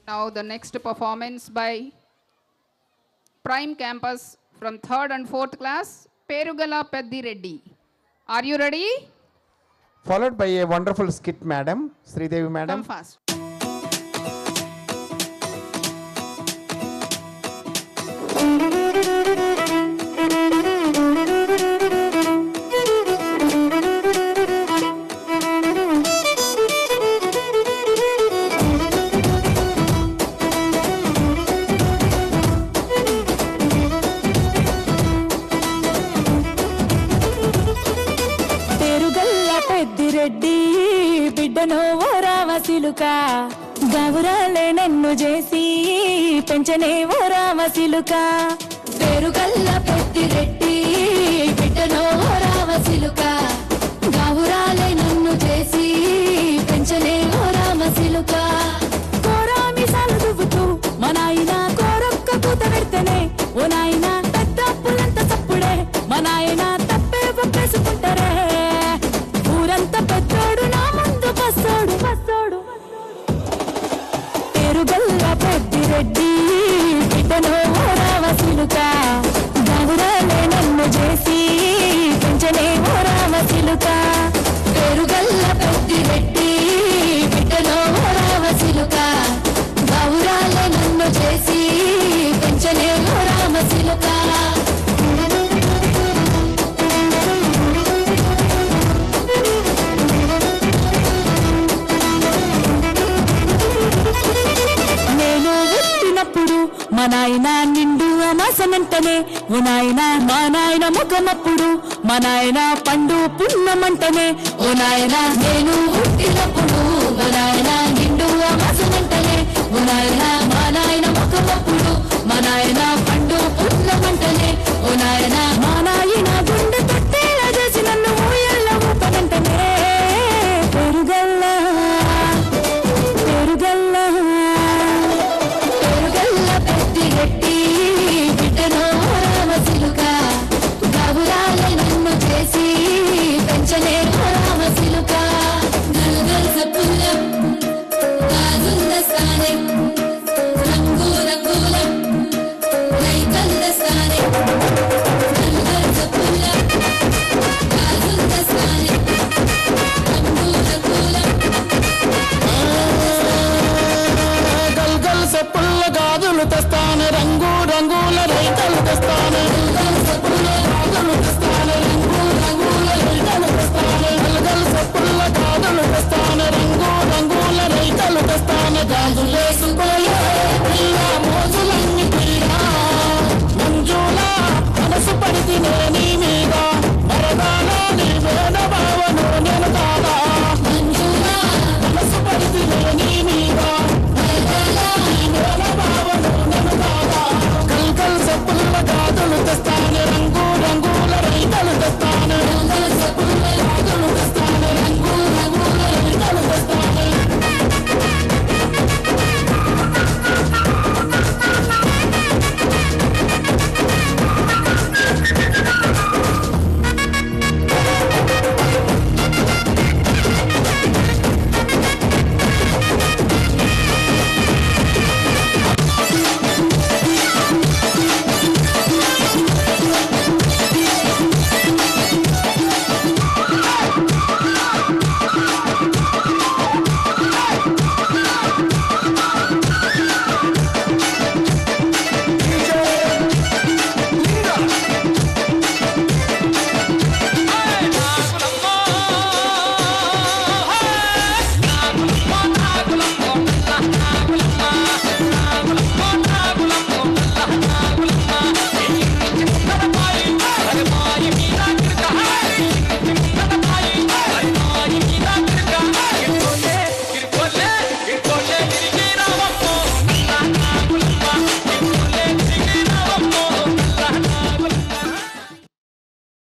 Now the next performance by Prime Campus from 3rd and 4th class, Perugala Peddi Reddy. Are you ready? Followed by a wonderful skit, Madam Sridevi Madam. Come fast. Reddy బిడ్డను ఓ రామసిలుక గౌరాలే నన్ను చేసి పెంచనే ఓ రామసిలుక పేరు గల్ల పెద్ది రెడ్డి బిడ్డను ఓ రామసిలుక గౌరాలే నన్ను చేసి పెంచనే ఓ రామసిలుక కోరామి సాలు దువ్వుతూ మా నాయన కోరొక్క కూత పెడితేనే ఓ నాయన పెద్ద అప్పులంత చప్పుడే మా నాయన తప్పే ఒప్పేసుకుంటారే ఊరంతా పెద్దోడు నా ముందు బస్సోడు బస్సోడు పేరుగల్ల పెద్ది రెడ్డి బిడ్డను ఓ రామసిలుక గౌరాలే నన్ను చేసి పెంచనే ఓ రామసిలుక పేరుగల్ల పెద్ది రెడ్డి బిడ్డను ఓ రామసిలుక గౌరాలే నన్ను చేసి పెంచనే ఓ రామసిలుక మా నాయన నిండు అనాసనంటనే ఓ నాయన మా నాయన ముఖమప్పుడు మా నాయన పండు పున్నమంటనే ఓ నాయన నేను పుట్టినప్పుడు మా నాయన నిండు అనాసనంటనే ఓ నాయన మా నాయన ముఖమప్పుడు మా నాయన పండు పున్నమంటనే ఓ నాయన మా నాయన గుండె తొట్టేలా చేసి నన్ను ఊయల్ల ఊపనంటనే పెరుగల్ల పెరుగల్ల రెడ్డి బిడ్డను రామసిలుక గౌరాలే నన్ను చేసి పెంచనే రామసిలుక గల్గల్ సపుల్లం గాజుందస్తానే రంగు రంగులం రైతల్లస్తానే గల్గల్ సపుల్లం గాజుందస్తానే రంగు రంగులం గల్గల్ సప్పుల్ల గాజులు తెస్తాను రంగు రంగుల రైతలు తెస్తాను గాజులు తెస్తాను రంగు రంగుల రైతలు తెస్తాను గల్గల్ సప్పుల్ల గాజులు తెస్తాను రంగు రంగుల రైతలు తెస్తాను గాజులే